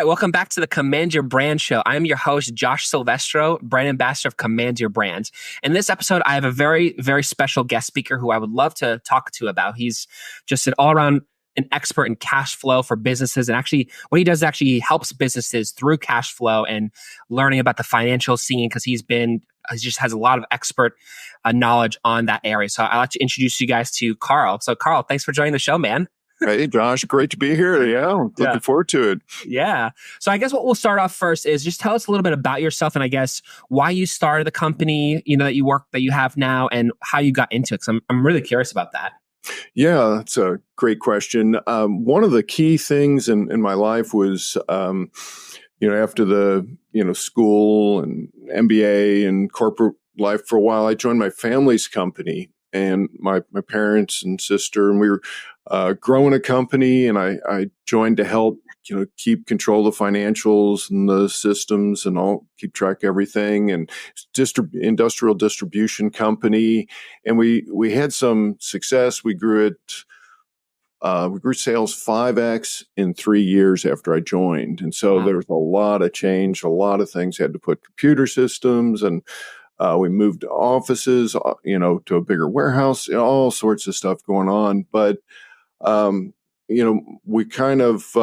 right, welcome back to the Command Your Brand Show. I'm your host, Josh Silvestro, brand ambassador of Command Your Brand. In this episode, I have a very, very special guest speaker who I would love to talk to about. He's just an expert in cash flow for businesses. And actually, what he does is actually he helps businesses through cash flow and learning about the financial scene because he just has a lot of expert knowledge on that area. So I'd like to introduce you guys to Karl. So Karl, thanks for joining the show, man. Hey, Josh, great to be here. Yeah, looking forward to it. Yeah. So I guess what we'll start off first is just tell us a little bit about yourself and I guess why you started the company, that you have now and how you got into it. Because I'm really curious about that. Yeah, that's a great question. One of the key things in my life was, after the, school and MBA and corporate life for a while, I joined my family's company and my parents and sister, and we were growing a company, and I joined to help, keep control of the financials and the systems and all, keep track of everything, and industrial distribution company. And we had some success. We grew sales 5x in 3 years after I joined. And so there was a lot of change, a lot of things. Had to put computer systems, and we moved offices, to a bigger warehouse, all sorts of stuff going on. But, we kind of,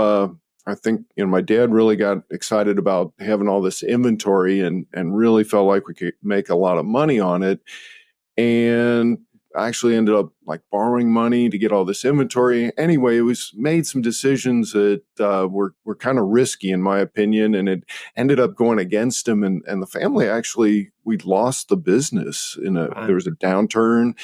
I think, my dad really got excited about having all this inventory and really felt like we could make a lot of money on it. And I actually ended up borrowing money to get all this inventory. Anyway, it made some decisions that were kind of risky in my opinion, and it ended up going against him. And the family we lost the business there was a downturn.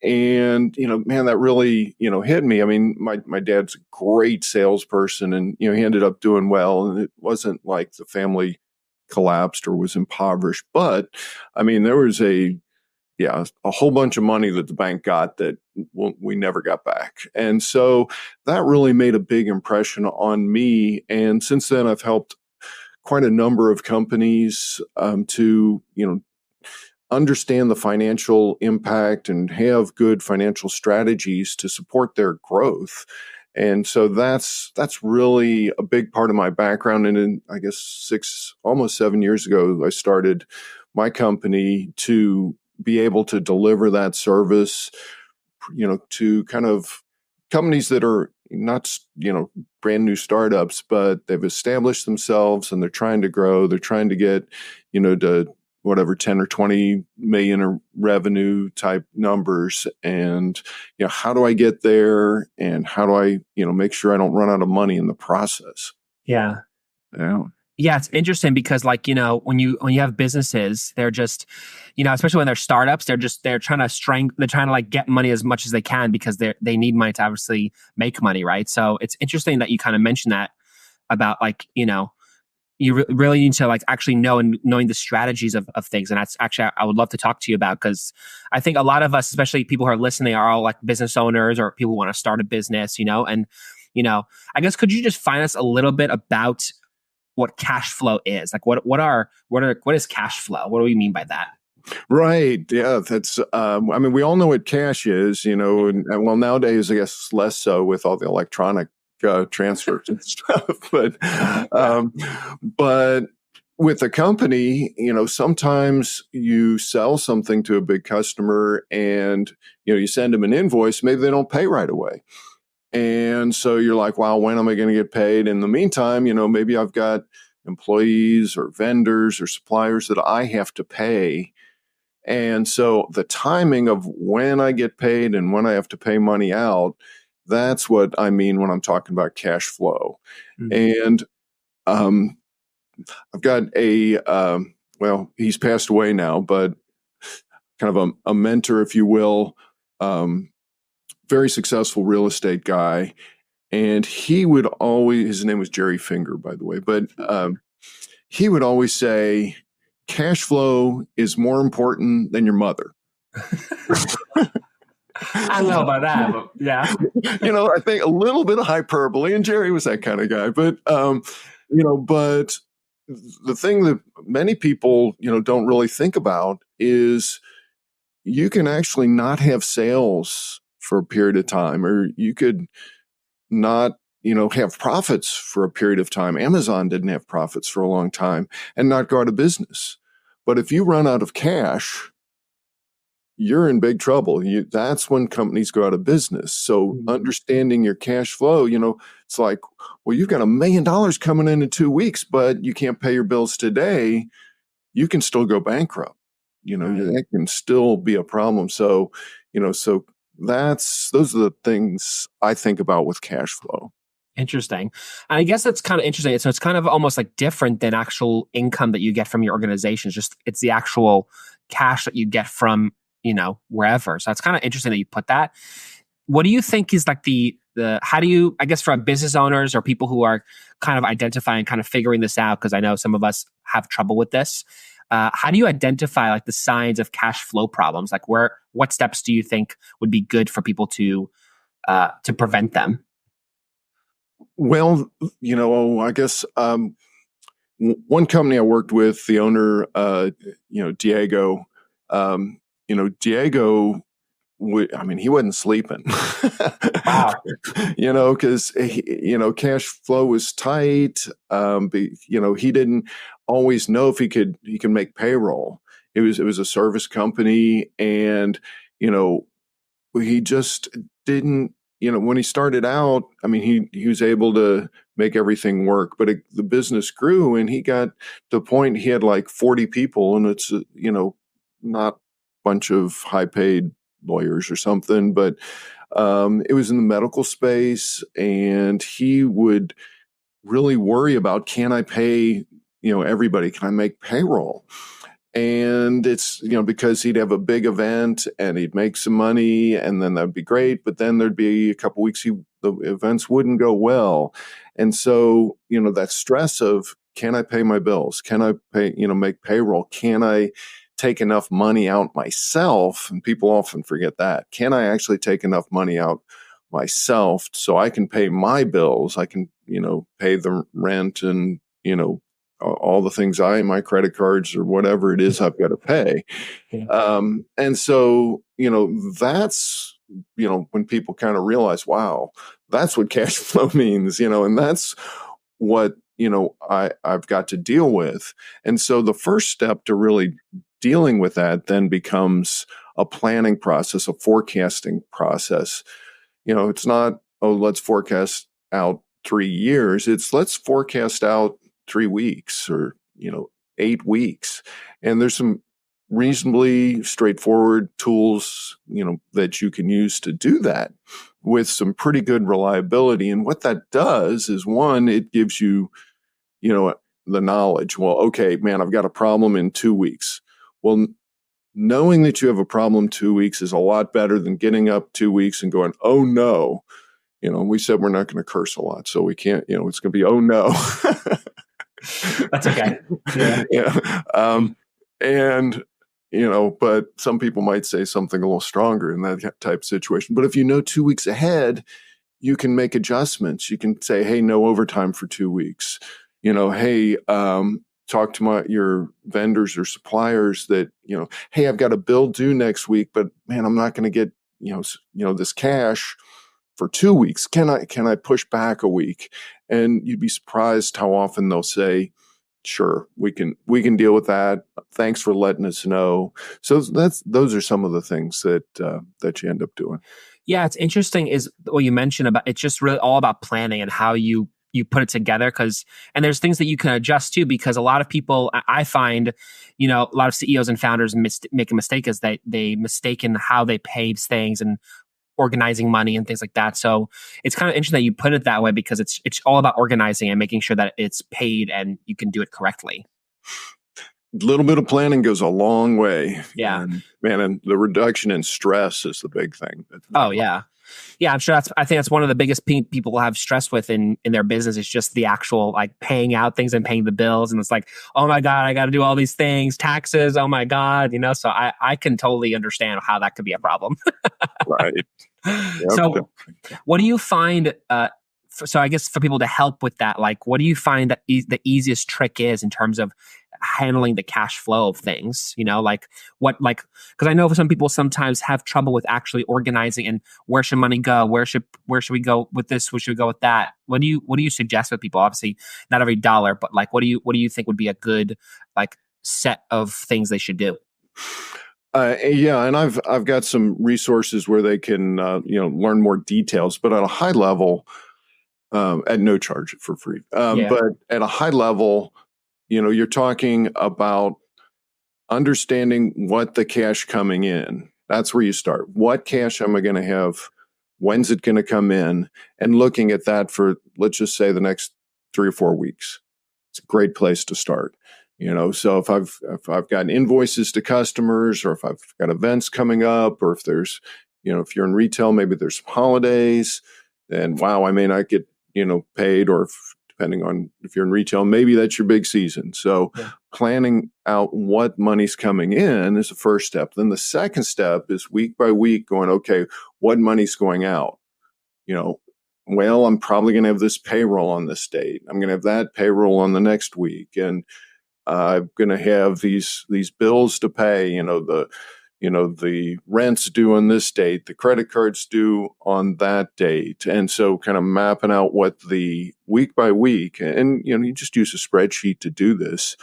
And, man, that really, hit me. I mean, my dad's a great salesperson and, he ended up doing well, and it wasn't like the family collapsed or was impoverished. But I mean, there was a whole bunch of money that the bank got that we never got back. And so that really made a big impression on me. And since then, I've helped quite a number of companies to, understand the financial impact and have good financial strategies to support their growth. And so that's really a big part of my background. And in, I guess, almost 7 years ago, I started my company to be able to deliver that service, to kind of companies that are not, brand new startups, but they've established themselves and they're trying to grow. They're trying to get, to whatever 10 or 20 million or revenue type numbers. And, how do I get there? And how do I, make sure I don't run out of money in the process? Yeah. Yeah. Yeah, it's interesting because when you have businesses, they're just, especially when they're startups, they're trying to get money as much as they can because they need money to obviously make money, right? So it's interesting that you kind of mentioned that about you really need to actually knowing the strategies of things. And that's actually, I would love to talk to you about, because I think a lot of us, especially people who are listening, are all business owners or people who want to start a business, and, I guess, could you just find us a little bit about what cash flow is? What is cash flow? What do we mean by that? Right. Yeah. That's, we all know what cash is, and well, nowadays, I guess less so with all the electronic transfers and stuff, but with a company, sometimes you sell something to a big customer and, you send them an invoice, maybe they don't pay right away. And so you're like, wow, when am I going to get paid? In the meantime, maybe I've got employees or vendors or suppliers that I have to pay. And so the timing of when I get paid and when I have to pay money out, that's what I mean when I'm talking about cash flow. Mm-hmm. And I've got he's passed away now, but kind of a mentor, if you will, very successful real estate guy. And he would always, his name was Jerry Finger, by the way, but he would always say, cash flow is more important than your mother. I don't know about that, but yeah. I think a little bit of hyperbole, and Jerry was that kind of guy. But, but the thing that many people, don't really think about is you can actually not have sales for a period of time, or you could not, have profits for a period of time. Amazon didn't have profits for a long time and not go out of business. But if you run out of cash, you're in big trouble. That's when companies go out of business. So understanding your cash flow, it's like, well, you've got $1 million coming in 2 weeks, but you can't pay your bills today. You can still go bankrupt. That can still be a problem. So, those are the things I think about with cash flow. Interesting. And I guess that's kind of interesting. So it's kind of almost like different than actual income that you get from your organization. It's the actual cash that you get from, wherever. So it's kind of interesting that you put that. What do you think is like how do you, I guess for business owners or people who are kind of identifying, kind of figuring this out, because I know some of us have trouble with this. How do you identify like the signs of cash flow problems? Like what steps do you think would be good for people to prevent them? Well, I guess one company I worked with, the owner, Diego, Diego he wasn't sleeping. Wow. Because cash flow was tight. He didn't always know if he could make payroll. It was a service company, and he just didn't. When he started out, he was able to make everything work, but the business grew, and he got to the point he had like 40 people, and it's not a bunch of high paid lawyers or something, but it was in the medical space, and he would really worry about, can I pay everybody? Can I make payroll? And it's, because he'd have a big event and he'd make some money, and then that'd be great. But then there'd be a couple weeks the events wouldn't go well. And so, that stress of, can I pay my bills? Can I make payroll? Can I take enough money out myself? And people often forget that. Can I actually take enough money out myself so I can pay my bills? I can, pay the rent and, all the things my credit cards or whatever it is I've got to pay. And so, that's, when people kind of realize, wow, that's what cash flow means, and that's what, I've got to deal with. And so the first step to really dealing with that then becomes a planning process, a forecasting process. It's not, let's forecast out 3 years. It's let's forecast out 3 weeks or, 8 weeks. And there's some reasonably straightforward tools, that you can use to do that with some pretty good reliability. And what that does is, one, it gives you, the knowledge. Well, okay, man, I've got a problem in 2 weeks. Well, knowing that you have a problem 2 weeks is a lot better than getting up 2 weeks and going, oh no. We said we're not going to curse a lot, so we can't, it's going to be, oh no. That's okay. Yeah. And, but some people might say something a little stronger in that type of situation. But if 2 weeks ahead, you can make adjustments. You can say, hey, no overtime for 2 weeks. Hey, talk to your vendors or suppliers that, hey, I've got a bill due next week, but man, I'm not going to get, this cash for 2 weeks. Can I push back a week? And you'd be surprised how often they'll say, sure, we can deal with that. Thanks for letting us know. So those are some of the things that you end up doing. Yeah, it's interesting is what you mentioned about, it's just really all about planning and how you put it together, and there's things that you can adjust to, because a lot of people, I find, a lot of CEOs and founders make a mistake is that they mistaken how they pay things and organizing money and things like that. So it's kind of interesting that you put it that way, because it's all about organizing and making sure that it's paid and you can do it correctly. A little bit of planning goes a long way. Yeah. And the reduction in stress is the big thing. Oh, yeah. Yeah, I'm sure I think that's one of the biggest people have stress with in their business, is just the actual like paying out things and paying the bills. And it's like, oh my God, I got to do all these things, taxes. Oh my God. So I can totally understand how that could be a problem. Right. Yep. So what do you find, so I guess for people to help with that, like, what do you find that the easiest trick is in terms of handling the cash flow of things, like because I know some people sometimes have trouble with actually organizing and where should money go? Where should we go with this? Where should we go with that? What do you suggest with people? Obviously not every dollar, but like, what do you think would be a good like set of things they should do? Yeah, and I've got some resources where they can learn more details, but at a high level, at no charge for free. But at a high level, you're talking about understanding what the cash coming in. That's where you start. What cash am I going to have? When's it going to come in? And looking at that for, let's just say, the next 3 or 4 weeks. It's a great place to start. So if I've got invoices to customers, or if I've got events coming up, or if there's, if you're in retail, maybe there's some holidays, and wow, I may not get, paid, or depending on if you're in retail, maybe that's your big season. So planning out what money's coming in is the first step. Then the second step is week by week going, okay, what money's going out? Well, I'm probably going to have this payroll on this date. I'm going to have that payroll on the next week. And I'm going to have these bills to pay, the rent's due on this date, the credit card's due on that date. And so kind of mapping out what the week by week, and, you just use a spreadsheet to do this.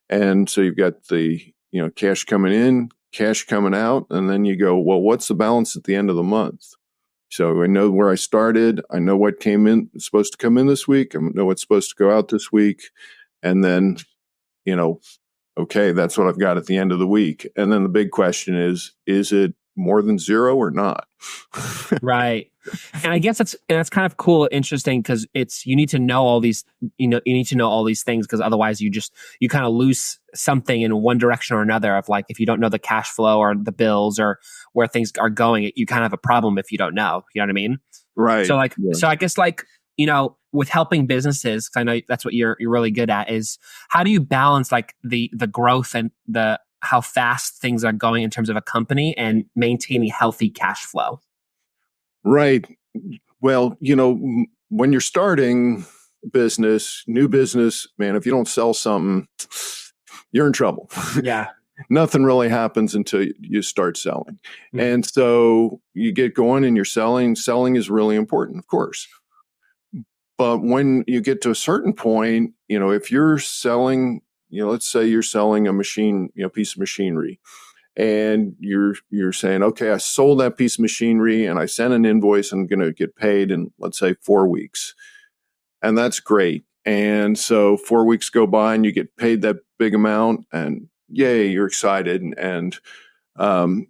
And so you've got the, cash coming in, cash coming out, and then you go, well, what's the balance at the end of the month? So I know where I started. I know what came in, supposed to come in this week. I know what's supposed to go out this week. And then, okay, that's what I've got at the end of the week. And then the big question is it more than zero or not? Right. And I guess that's kind of cool, interesting, because you need to know all these, you need to know all these things, because otherwise you kind of lose something in one direction or another of like, if you don't know the cash flow or the bills or where things are going, you kind of have a problem if you don't know, you know what I mean? Right. So so I guess with helping businesses, because I know that's what you're really good at, is how do you balance like the growth and how fast things are going in terms of a company and maintaining healthy cash flow? Right. Well, when you're starting new business, man, if you don't sell something, you're in trouble. Yeah. Nothing really happens until you start selling. Mm-hmm. And so you get going and you're selling. Selling is really important, of course. But when you get to a certain point, if you're selling, let's say you're selling a machine, piece of machinery, and you're saying, okay, I sold that piece of machinery and I sent an invoice and I'm going to get paid in, let's say, 4 weeks. And that's great. And so 4 weeks go by and you get paid that big amount, and yay, you're excited. And, but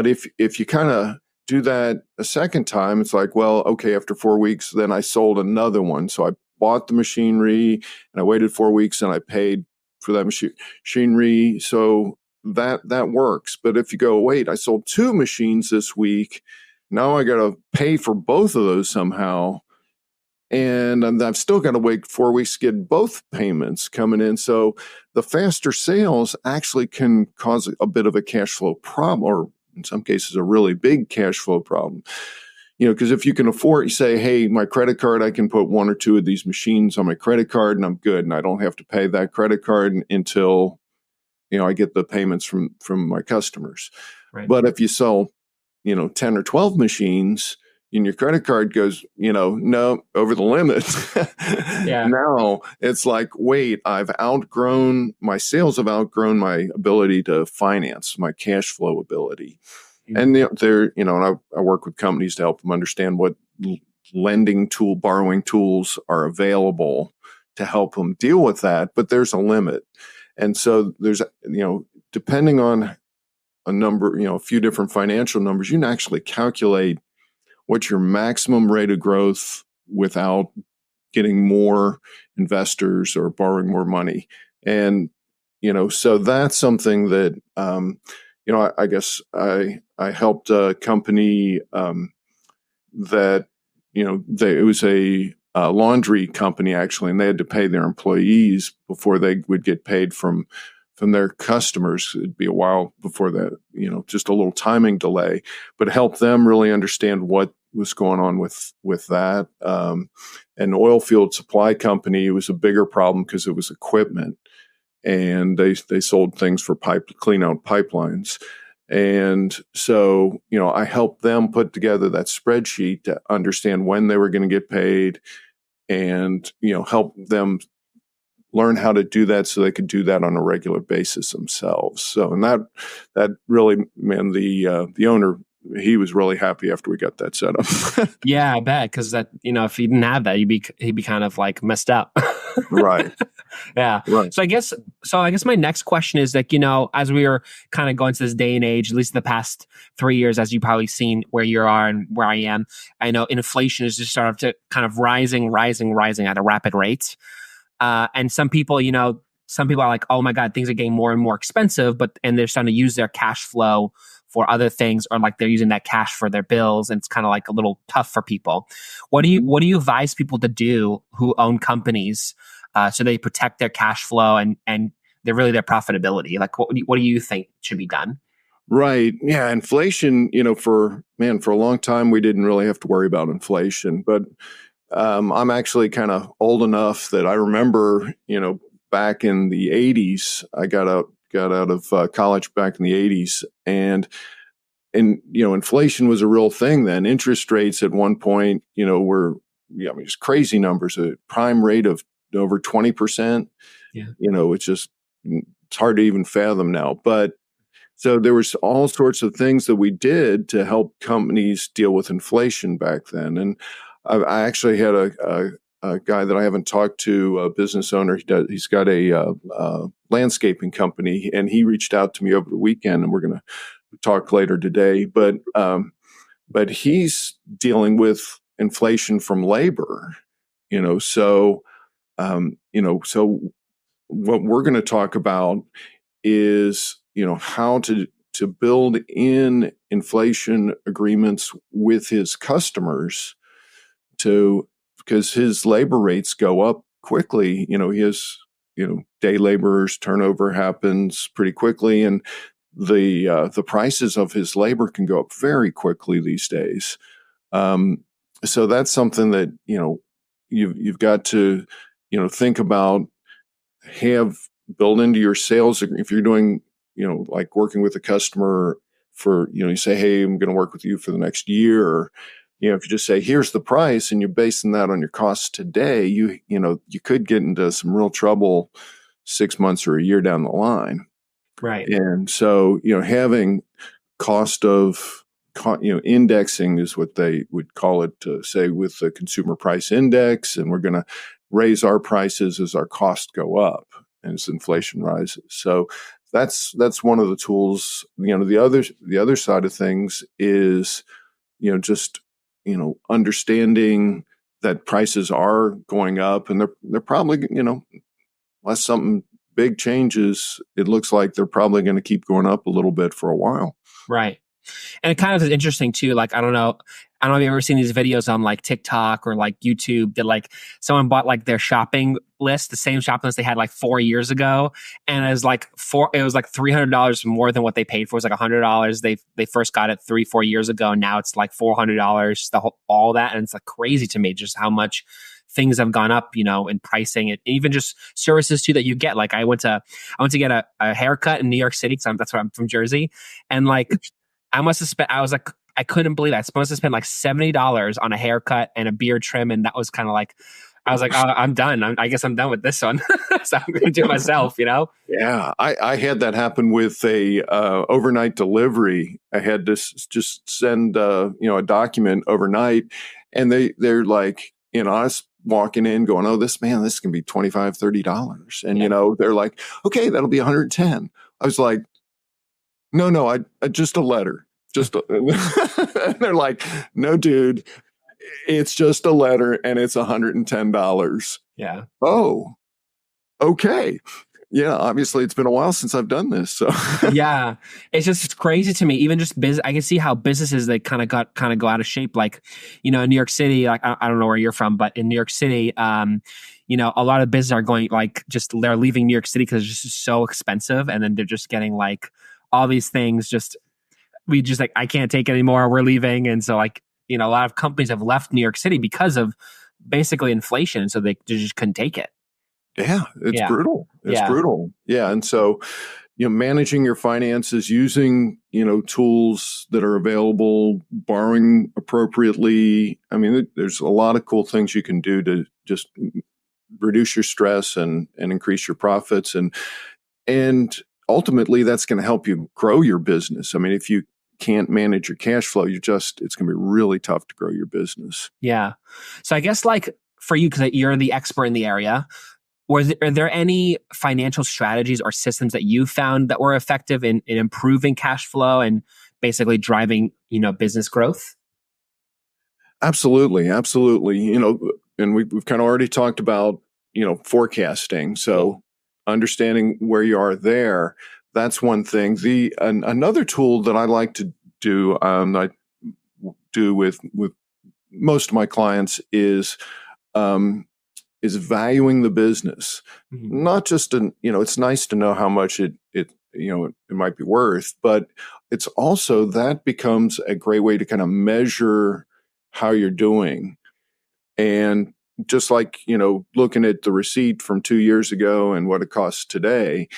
if you kind of do that a second time, it's like, well, okay, after 4 weeks, then I sold another one. So I bought the machinery and I waited 4 weeks and I paid for that machinery. So that works. But if you go, wait, I sold 2 machines this week. Now I got to pay for both of those somehow. And I've still got to wait 4 weeks to get both payments coming in. So the faster sales actually can cause a bit of a cash flow problem, or in some cases, a really big cash flow problem. Because if you can afford, you say, hey, my credit card, I can put 1 or 2 of these machines on my credit card and I'm good. And I don't have to pay that credit card until, I get the payments from my customers. Right. But if you sell, 10 or 12 machines and your credit card goes, no, over the limit. Yeah. Now it's like, wait, my sales have outgrown my ability to finance, my cash flow ability. And and I work with companies to help them understand what borrowing tools are available to help them deal with that. But there's a limit. And so there's, depending on a few different financial numbers, you can actually calculate what's your maximum rate of growth without getting more investors or borrowing more money. And, so that's something that, I guess I helped a company that, it was a laundry company actually, and they had to pay their employees before they would get paid from their customers. It'd be a while before that, just a little timing delay, but help them really understand what was going on with that. An oil field supply company, it was a bigger problem because it was equipment. and they sold things for clean out pipelines. And so, I helped them put together that spreadsheet to understand when they were going to get paid, and, help them learn how to do that so they could do that on a regular basis themselves. So, and that really, man, the owner, he was really happy after we got that set up. Yeah, I bet, because that, if you didn't have that, he'd be kind of like messed up. Right. Yeah. Right. So I guess my next question is like, as we are kind of going to this day and age, at least the past 3 years, as you've probably seen where you are and where I am, I know inflation is just starting to kind of rising at a rapid rate. And some people are like, oh my God, things are getting more and more expensive, and they're starting to use their cash flow for other things, or like they're using that cash for their bills, and it's kind of like a little tough for people. What do you advise people to do who own companies, so they protect their cash flow and they're really their profitability? Like, what do you think should be done? Right. Yeah. Inflation, for a long time, we didn't really have to worry about inflation, but I'm actually kind of old enough that I remember, back in the 80s, I got out of college back in the 80s, and inflation was a real thing then. Interest rates at one point, were, just crazy numbers, a prime rate of over 20%. Yeah. It's hard to even fathom now. But so there was all sorts of things that we did to help companies deal with inflation back then. And I actually had a guy that I haven't talked to, a business owner. He's got a landscaping company, and he reached out to me over the weekend, and we're going to talk later today. But he's dealing with inflation from labor, So what we're going to talk about is, how to build in inflation agreements with his customers because his labor rates go up quickly. He has, day laborers, turnover happens pretty quickly, and the prices of his labor can go up very quickly these days. So that's something that, you've got to, think about, build into your sales. If you're doing, like working with a customer for, you say, hey, I'm going to work with you for the next year, or, if you just say, here's the price, and you're basing that on your costs today, you could get into some real trouble 6 months or a year down the line. Right. And so, having indexing is what they would call it, say with the consumer price index, and we're going to raise our prices as our costs go up and as inflation rises. So that's one of the tools. The other side of things is, just, understanding that prices are going up, and they're probably, unless something big changes, it looks like they're probably going to keep going up a little bit for a while. Right. And it kind of is interesting too. Like, I don't know if you've ever seen these videos on like TikTok or like YouTube that like someone bought like their shopping list, the same shopping list they had like 4 years ago. And it was like $300 more than what they paid for. It was like $100. They first got it 3-4 years ago. And now it's like $400, all that. And it's like crazy to me just how much things have gone up, in pricing, and even just services too that you get. Like I went to get a haircut in New York City, because that's where I'm from, Jersey. And like, I must have spent, I couldn't believe that. I supposed to spend like $70 on a haircut and a beard trim. And that was kind of like, I was like, oh, I'm done. I guess I'm done with this one. So I'm going to do it myself, Yeah. I had that happen with a overnight delivery. I had to just send, a document overnight, and they're like, I was walking in going, oh, this can be $25, $30. And, they're like, okay, that'll be $110. I was like, no, I just a letter. And they're like, no, dude, it's just a letter, and it's $110. Yeah. Oh, okay. Yeah, obviously it's been a while since I've done this. So yeah, it's crazy to me. Even just business, I can see how businesses they kind of go out of shape. Like, in New York City, like I don't know where you're from, but in New York City, a lot of businesses are going they're leaving New York City because it's just so expensive, and then they're just getting like all these things. I can't take it anymore. We're leaving, and so like a lot of companies have left New York City because of basically inflation, so they just couldn't take it. Yeah, it's Yeah. brutal. It's Yeah. brutal. Yeah. And so, managing your finances, using, tools that are available, borrowing appropriately. I mean, there's a lot of cool things you can do to just reduce your stress and increase your profits. And ultimately that's going to help you grow your business. I mean, if you can't manage your cash flow, it's going to be really tough to grow your business. Yeah. So I guess like for you, because you're the expert in the area, are there any financial strategies or systems that you found that were effective in improving cash flow and basically driving, business growth? Absolutely. Absolutely. And we've kind of already talked about, forecasting. So understanding where you are there, that's one thing. Another tool that I like to do, I do with most of my clients is valuing the business. Mhm. Not just it's nice to know how much it might be worth, but it's also that becomes a great way to kind of measure how you're doing. And just like, looking at the receipt from 2 years ago and what it costs today,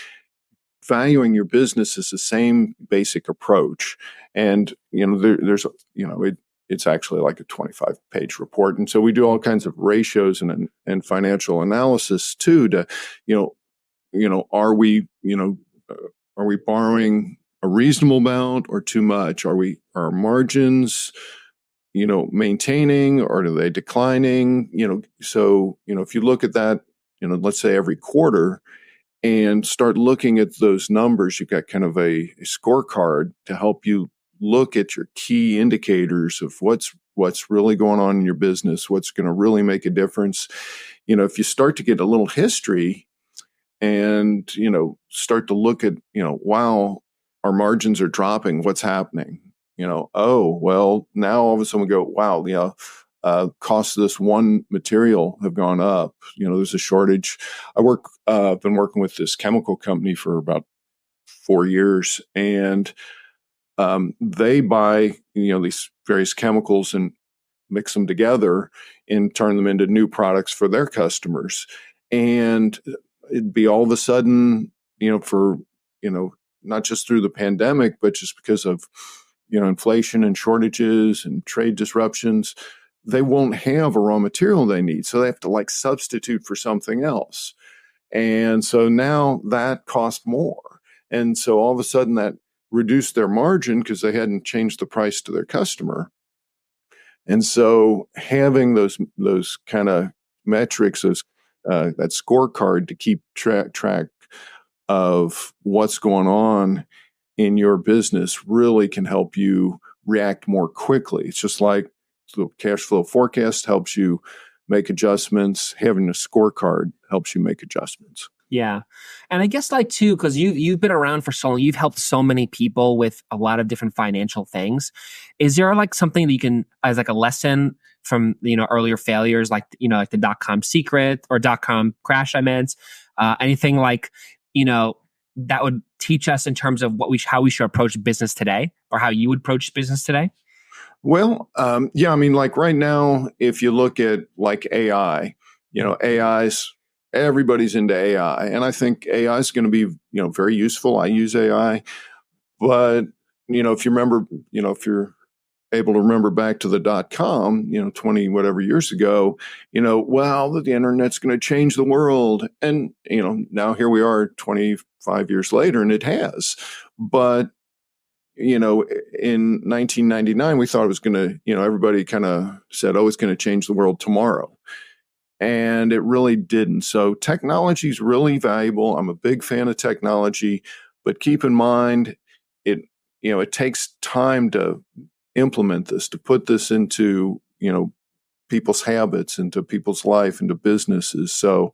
valuing your business is the same basic approach. And, it's actually like a 25-page report. And so we do all kinds of ratios and financial analysis too, to, are we, are we borrowing a reasonable amount or too much? Are our margins, maintaining, or are they declining? So, if you look at that, let's say every quarter, and start looking at those numbers, you've got kind of a scorecard to help you look at your key indicators of what's really going on in your business, what's going to really make a difference. If you start to get a little history and, start to look at, wow, our margins are dropping, what's happening? Oh, well, now all of a sudden we go, wow, costs of this one material have gone up. There's a shortage. I've been working with this chemical company for about 4 years, and they buy, these various chemicals and mix them together and turn them into new products for their customers. And it'd be all of a sudden, for, not just through the pandemic, but just because of, inflation and shortages and trade disruptions, they won't have a raw material they need. So they have to like substitute for something else. And so now that costs more. And so all of a sudden that reduced their margin because they hadn't changed the price to their customer. And so having those kind of metrics, that scorecard to keep track of what's going on in your business really can help you react more quickly. It's just like the cash flow forecast helps you make adjustments. Having a scorecard helps you make adjustments. Yeah. And I guess like too, because you've been around for so long, you've helped so many people with a lot of different financial things. Is there like something that you can, as like a lesson from, earlier failures, like, like the .com secret or .com crash, I meant, anything like, that would teach us in terms of how we should approach business today, or how you would approach business today? Well, yeah, I mean, like right now, if you look at like AI, AI's, everybody's into AI. And I think AI is going to be, very useful. I use AI. But, if you remember, if you're able to remember back to the .com, 20 whatever years ago, well, the internet's going to change the world. And, now here we are 25 years later, and it has. But in 1999, we thought it was going to, everybody kind of said, oh, it's going to change the world tomorrow. And it really didn't. So technology is really valuable. I'm a big fan of technology, but keep in mind, it takes time to implement this, to put this into, people's habits, into people's life, into businesses. So,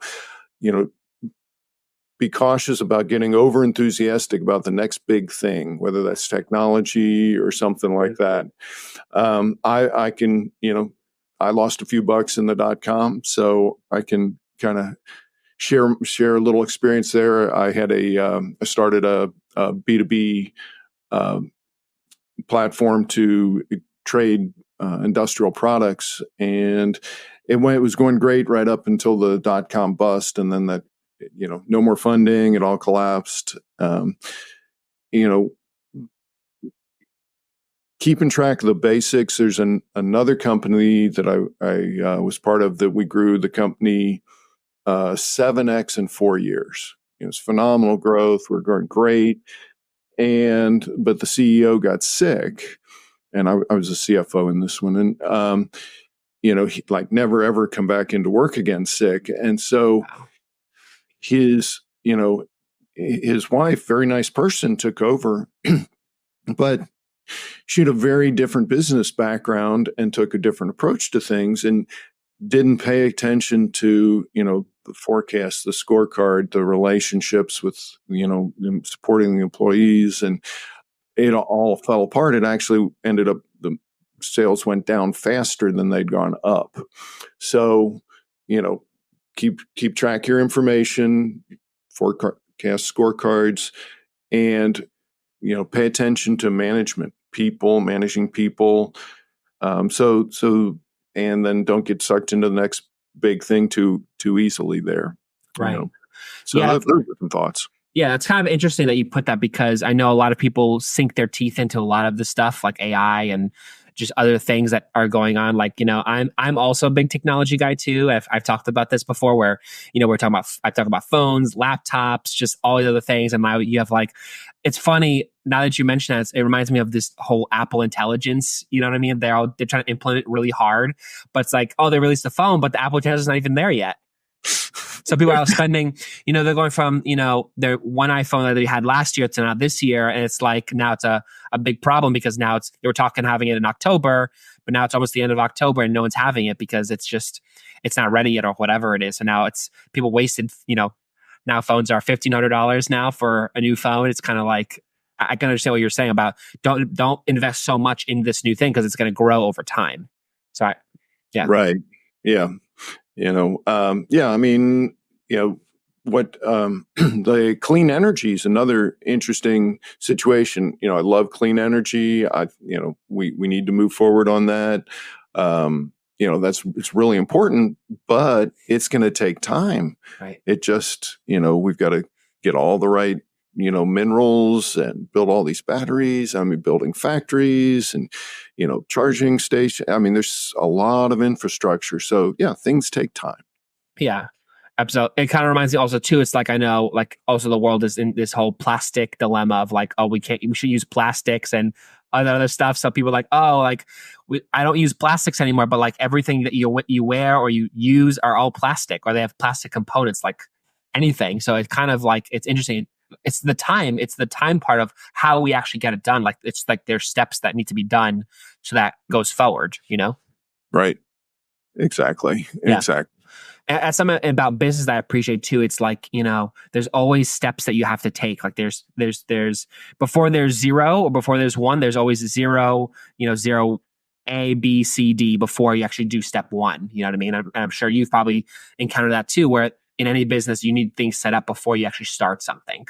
be cautious about getting over enthusiastic about the next big thing, whether that's technology or something like that. I can, I lost a few bucks in the .com, so I can kind of share a little experience there. I started a B2B platform to trade industrial products, and it was going great right up until the dot-com bust, and then that, no more funding, it all collapsed. You know, keeping track of the basics. There's another company that I was part of that we grew the company 7x in 4 years. It's phenomenal growth. We're going great. But the CEO got sick, and I was a CFO in this one. And, he like never, ever come back into work again sick. And so his wife, very nice person, took over, but she had a very different business background and took a different approach to things and didn't pay attention to, the forecast, the scorecard, the relationships with, supporting the employees, and it all fell apart. It actually ended up, the sales went down faster than they'd gone up. So, keep track of your information, forecast scorecards, and, pay attention to managing people. And then don't get sucked into the next big thing too easily there. Right. So yeah, I've heard different thoughts. Yeah, it's kind of interesting that you put that, because I know a lot of people sink their teeth into a lot of the stuff like AI and just other things that are going on. Like, I'm also a big technology guy too. I've talked about this before, where, I talk about phones, laptops, just all these other things. And now you have it's funny now that you mention that, it reminds me of this whole Apple Intelligence. You know what I mean? They're trying to implement it really hard, but it's like, oh, they released the phone, but the Apple Intelligence is not even there yet. So people are spending, they're going from, their one iPhone that they had last year to now this year. And it's like, now it's a big problem, because now they were talking having it in October, but now it's almost the end of October and no one's having it because it's not ready yet or whatever it is. So now it's people wasted, now phones are $1,500 now for a new phone. It's kind of like, I can understand what you're saying about don't invest so much in this new thing because it's going to grow over time. So yeah. Right. Yeah. I mean, what the clean energy is another interesting situation. I love clean energy. We need to move forward on that. It's really important, but it's going to take time. Right. It just, we've got to get all the right, minerals and build all these batteries. I mean, building factories and, charging stations. I mean, there's a lot of infrastructure. So yeah, things take time. Yeah, absolutely. It kind of reminds me also too, it's like, I know, like, also the world is in this whole plastic dilemma of like, oh, we should use plastics and other stuff. So people are like, oh, like I don't use plastics anymore, but like everything that you wear or you use are all plastic, or they have plastic components, like anything. So it's kind of like, it's interesting. It's the time part of how we actually get it done. Like, it's like there's steps that need to be done so that goes forward, Right. Exactly. Yeah. Exactly. And something about business that I appreciate too, it's like, there's always steps that you have to take. Like there's before there's zero or before there's one, there's always zero, zero A, B, C, D before you actually do step one. You know what I mean? I'm sure you've probably encountered that too, where in any business, you need things set up before you actually start something.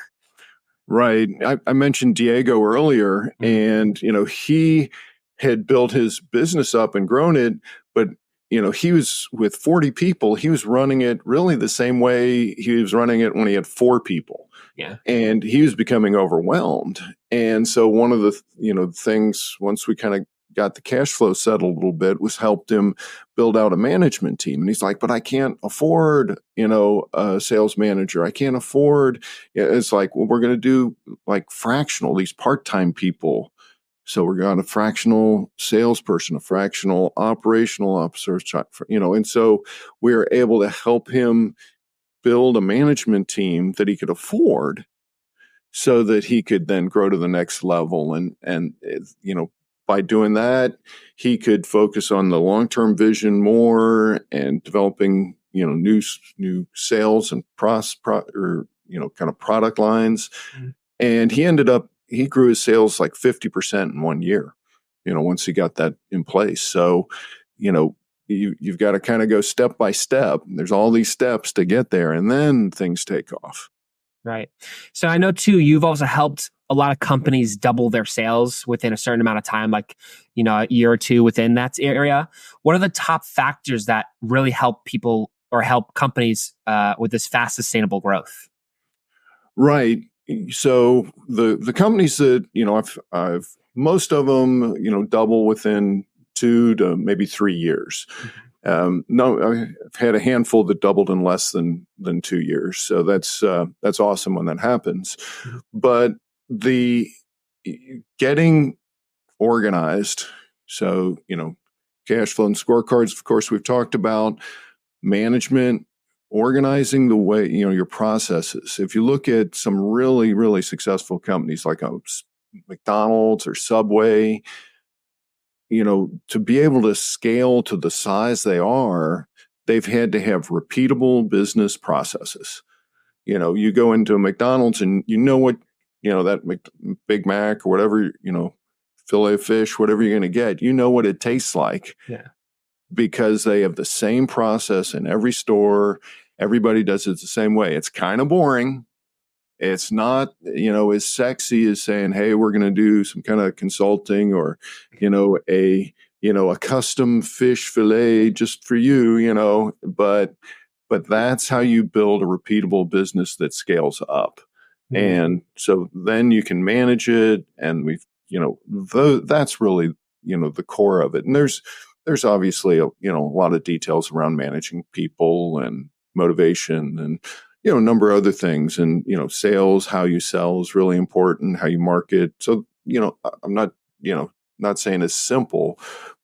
Right. I mentioned Diego earlier, and, he had built his business up and grown it, but he was with 40 people. He was running it really the same way he was running it when he had 4 people. Yeah. And he was becoming overwhelmed. And so one of the, things, once we kind of got the cash flow settled a little bit, was helped him build out a management team. And he's like, but I can't afford, a sales manager. I can't afford. It's like, well, we're going to do like fractional, these part-time people. So we're got a fractional salesperson, a fractional operational officer, and so we were able to help him build a management team that he could afford so that he could then grow to the next level. And by doing that, he could focus on the long-term vision more and developing, new sales and kind of product lines. Mm-hmm. And he grew his sales like 50% in 1 year, once he got that in place. So, you've got to kind of go step by step. There's all these steps to get there, and then things take off. Right. So I know too, you've also helped a lot of companies double their sales within a certain amount of time, like, a year or two within that area. What are the top factors that really help people or help companies with this fast, sustainable growth? Right. So the companies that, I've most of them, double within 2 to maybe 3 years. No, I've had a handful that doubled in less than 2 years. So that's awesome when that happens. Mhm. But the getting organized. So, cash flow and scorecards, of course, we've talked about management, organizing the way, your processes. If you look at some really, really successful companies like McDonald's or Subway, to be able to scale to the size they are, they've had to have repeatable business processes. You go into a McDonald's and what, that Big Mac or whatever, filet of fish, whatever you're going to get, what it tastes like. Yeah. Because they have the same process in every store. Everybody does it the same way. It's kind of boring. It's not, as sexy as saying, hey, we're going to do some kind of consulting or, a custom fish fillet just for you, but that's how you build a repeatable business that scales up. Mhm. And so then you can manage it. And that's really, the core of it. And there's obviously a lot of details around managing people and motivation and a number of other things, and sales, how you sell is really important, how you market. So I'm not saying it's simple,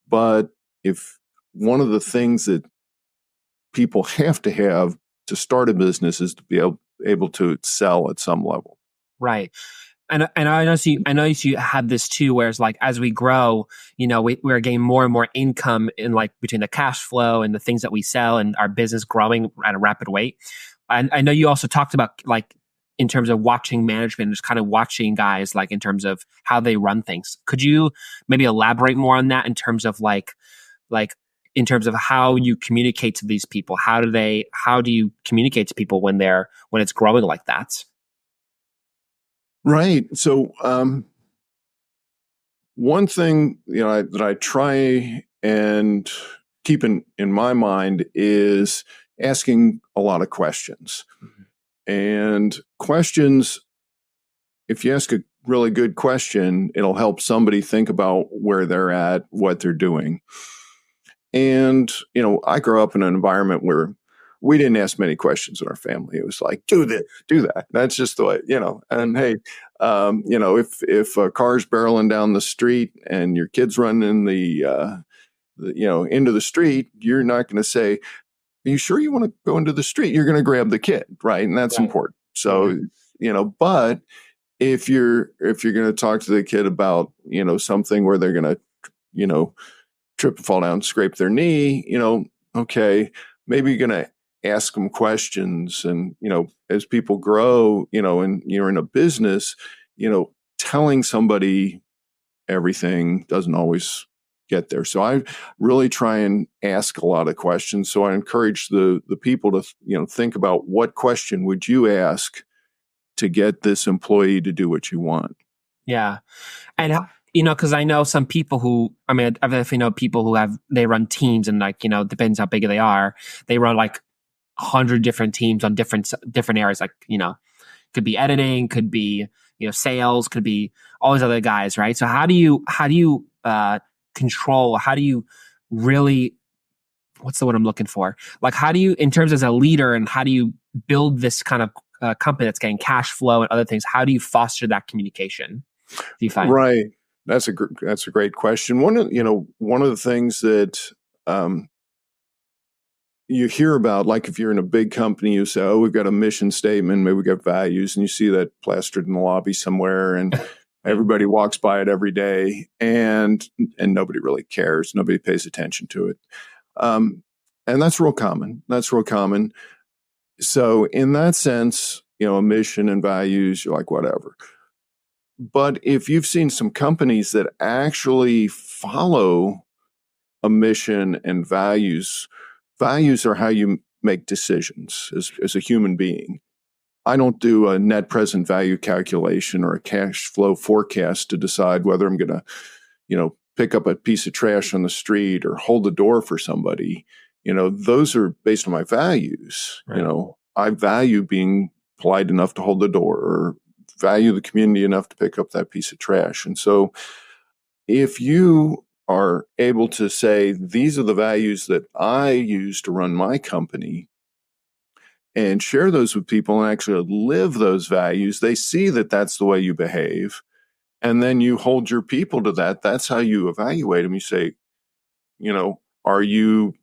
but if one of the things that people have to start a business is to be able to sell at some level. Right. And I know you have this too, whereas like as we grow, we're getting more and more income in like between the cash flow and the things that we sell and our business growing at a rapid rate. And I know you also talked about like in terms of watching management, just kind of watching guys like in terms of how they run things. Could you maybe elaborate more on that in terms of like in terms of how you communicate to these people? How do you communicate to people when it's growing like that? Right. So one thing that I try and keep in my mind is asking a lot of questions. Mm-hmm. And questions, if you ask a really good question, it'll help somebody think about where they're at, what they're doing. And I grew up in an environment where we didn't ask many questions in our family. It was like, do this, do that. That's just the way, and hey, if a car's barreling down the street and your kid's running into the street, you're not going to say, are you sure you want to go into the street? You're going to grab the kid. Right. And that's important. So, but if you're going to talk to the kid about, something where they're going to, trip and fall down, scrape their knee, okay, maybe you're going to ask them questions. And, as people grow, and you're in a business, telling somebody everything doesn't always get there. So I really try and ask a lot of questions. So I encourage the people to, think about what question would you ask to get this employee to do what you want. Yeah. And because I know some people who, I definitely know people who they run teams and like, depends how big they are. They run like 100 different teams on different areas. Like, could be editing, could be, sales, could be all these other guys. Right. So how do you control, how do you really, what's the word I'm looking for? Like, how do you, in terms as a leader, and how do you build this kind of company that's getting cash flow and other things? How do you foster that communication? Do you find? Right. That's a great question. One of the things that you hear about, like if you're in a big company, you say, oh, we've got a mission statement, maybe we've got values, and you see that plastered in the lobby somewhere, and everybody walks by it every day, and nobody really cares. Nobody pays attention to it. And that's real common. So in that sense, a mission and values, you're like, whatever. But if you've seen some companies that actually follow a mission and values are how you make decisions as a human being. I don't do a net present value calculation or a cash flow forecast to decide whether I'm going to, pick up a piece of trash on the street or hold the door for somebody. Those are based on my values. Right. I value being polite enough to hold the door, or value the community enough to pick up that piece of trash. And so if you are able to say, these are the values that I use to run my company, and share those with people and actually live those values, they see that that's the way you behave. And then you hold your people to that. That's how you evaluate them. You say, are you,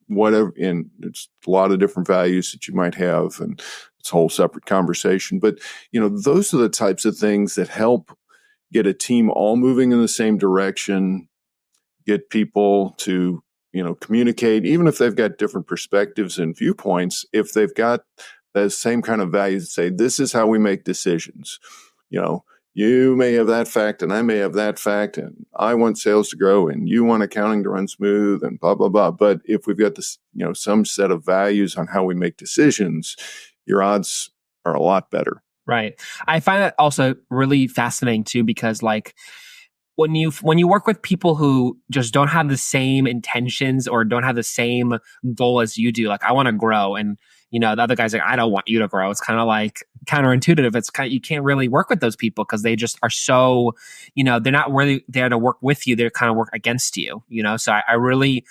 whatever, and it's a lot of different values that you might have, and it's a whole separate conversation. But, those are the types of things that help get a team all moving in the same direction, get people to, communicate, even if they've got different perspectives and viewpoints. If they've got the same kind of values, say, this is how we make decisions. You may have that fact and I may have that fact, and I want sales to grow and you want accounting to run smooth and blah, blah, blah. But if we've got this, some set of values on how we make decisions, your odds are a lot better. Right. I find that also really fascinating too, because like when you work with people who just don't have the same intentions or don't have the same goal as you do, like I want to grow, and the other guy's like, I don't want you to grow. It's kind of like counterintuitive. It's kind of, you can't really work with those people because they just are so, they're not really there to work with you. They're kind of work against you, So I really,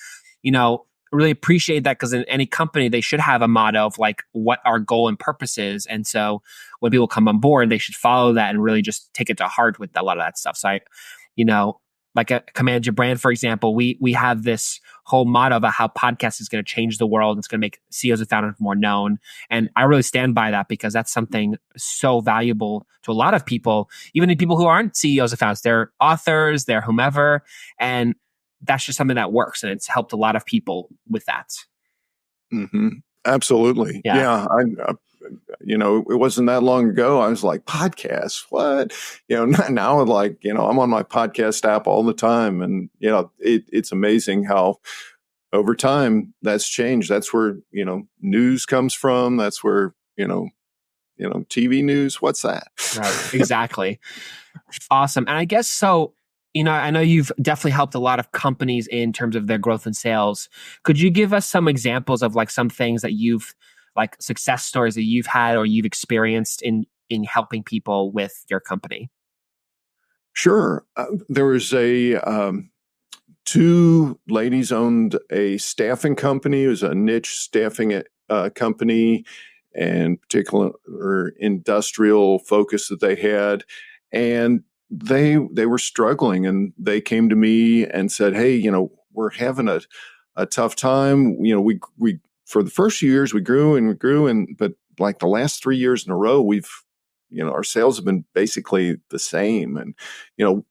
really appreciate that, because in any company, they should have a motto of like what our goal and purpose is. And so when people come on board, they should follow that and really just take it to heart with a lot of that stuff. So like a Command Your Brand, for example, we have this whole motto about how podcast is going to change the world. It's going to make CEOs and founders more known. And I really stand by that, because that's something so valuable to a lot of people, even the people who aren't CEOs and founders. They're authors, they're whomever. And that's just something that works. And it's helped a lot of people with that. Mm-hmm. Absolutely. Yeah. It wasn't that long ago. I was like, podcasts, what? Now like, I'm on my podcast app all the time. And, it's amazing how over time that's changed. That's where, news comes from. That's where, TV news. What's that? Right. Exactly. Awesome. And I guess so, I know you've definitely helped a lot of companies in terms of their growth and sales. Could you give us some examples of like some things that you've, like success stories that you've had or you've experienced in helping people with your company? Sure. There was two ladies owned a staffing company. It was a niche staffing company, and particular industrial focus that they had. And they were struggling, and they came to me and said, hey, we're having a tough time. We for the first few years we grew, but like the last 3 years in a row, we've, our sales have been basically the same. And,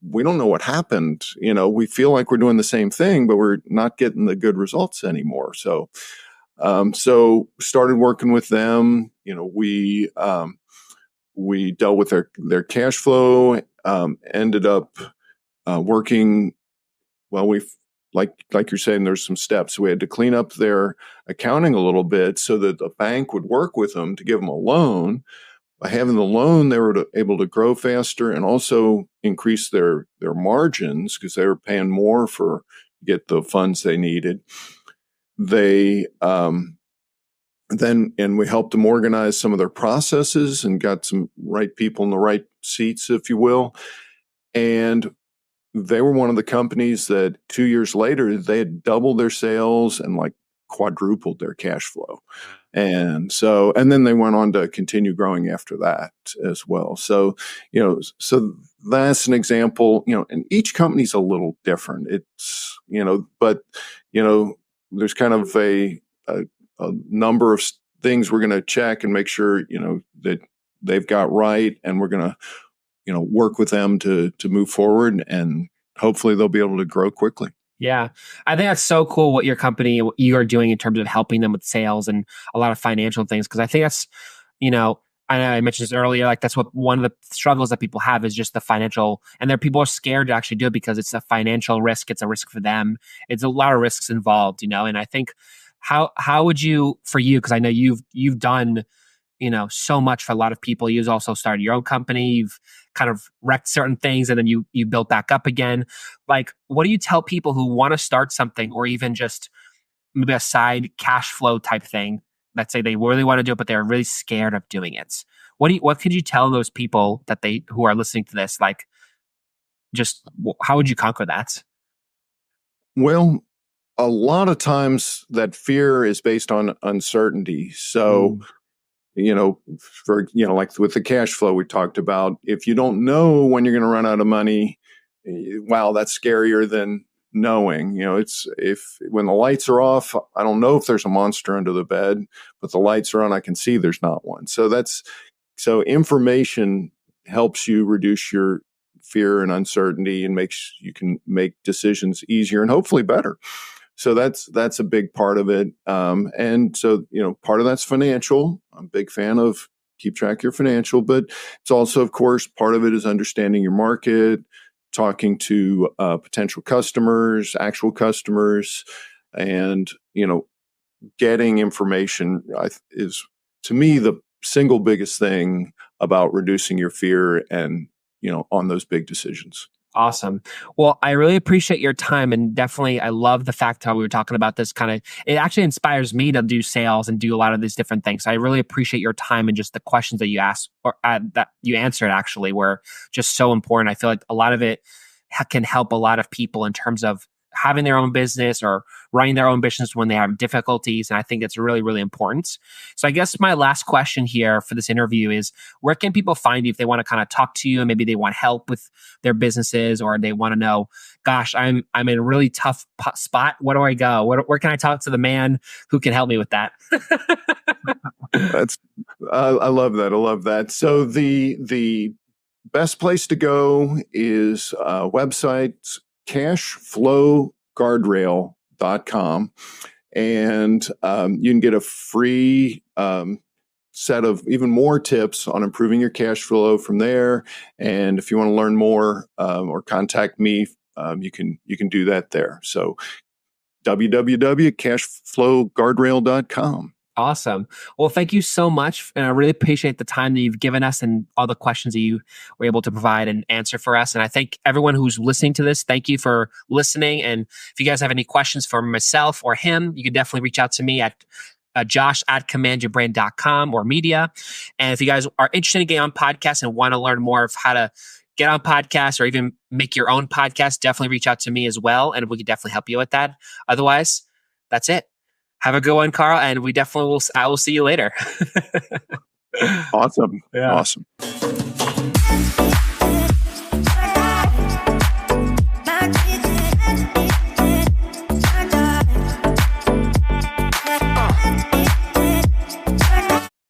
we don't know what happened. We feel like we're doing the same thing, but we're not getting the good results anymore. So started working with them. We dealt with their cash flow, ended up working. Well, like you're saying, there's some steps. We had to clean up their accounting a little bit so that the bank would work with them to give them a loan. By having the loan, they were able to grow faster and also increase their margins, because they were paying more to get the funds they needed. They and we helped them organize some of their processes and got some right people in the right seats, if you will. And they were one of the companies that 2 years later, they had doubled their sales and like quadrupled their cash flow. And then they went on to continue growing after that as well. So, so that's an example, and each company's a little different. It's, but, there's kind of a number of things we're going to check and make sure, that they've got right. And we're going to, work with them to move forward, and hopefully they'll be able to grow quickly. Yeah. I think that's so cool what your company, what you are doing in terms of helping them with sales and a lot of financial things. Cause I think that's, I know I mentioned this earlier, like that's what one of the struggles that people have is just the financial, and people are scared to actually do it because it's a financial risk. It's a risk for them. It's a lot of risks involved, and I think how would you, for you, cause I know you've done, so much for a lot of people. You've also started your own company. You've kind of wrecked certain things and then you built back up again. Like, what do you tell people who want to start something or even just maybe a side cash flow type thing? Let's say they really want to do it, but they're really scared of doing it. What could you tell those people who are listening to this? Like, just how would you conquer that? Well, a lot of times that fear is based on uncertainty. So, like with the cash flow we talked about, if you don't know when you're going to run out of money, wow, that's scarier than knowing. When the lights are off, I don't know if there's a monster under the bed, but the lights are on, I can see there's not one. So information helps you reduce your fear and uncertainty and you can make decisions easier and hopefully better. So that's a big part of it. And so, part of that's financial. I'm a big fan of keep track of your financial, but it's also, of course, part of it is understanding your market, talking to potential customers, actual customers, and, getting information is, to me, the single biggest thing about reducing your fear and, on those big decisions. Awesome. Well, I really appreciate your time, and definitely I love the fact how we were talking about this it actually inspires me to do sales and do a lot of these different things. So I really appreciate your time, and just the questions that you asked or that you answered actually were just so important. I feel like a lot of it can help a lot of people in terms of having their own business or running their own business when they have difficulties. And I think it's really, really important. So I guess my last question here for this interview is, where can people find you if they want to kind of talk to you and maybe they want help with their businesses, or they want to know, gosh, I'm in a really tough spot. Where do I go? Where can I talk to the man who can help me with that? I love that. I love that. So the best place to go is website cashflowguardrail.com, and you can get a free set of even more tips on improving your cash flow from there. And if you want to learn more or contact me, you can do that there. So www.cashflowguardrail.com. Awesome. Well, thank you so much. And I really appreciate the time that you've given us and all the questions that you were able to provide and answer for us. And I thank everyone who's listening to this. Thank you for listening. And if you guys have any questions for myself or him, you can definitely reach out to me at josh@commandyourbrain.com or media. And if you guys are interested in getting on podcasts and want to learn more of how to get on podcasts or even make your own podcast, definitely reach out to me as well. And we can definitely help you with that. Otherwise, that's it. Have a good one, Karl, and I will see you later. Awesome. Yeah. Awesome.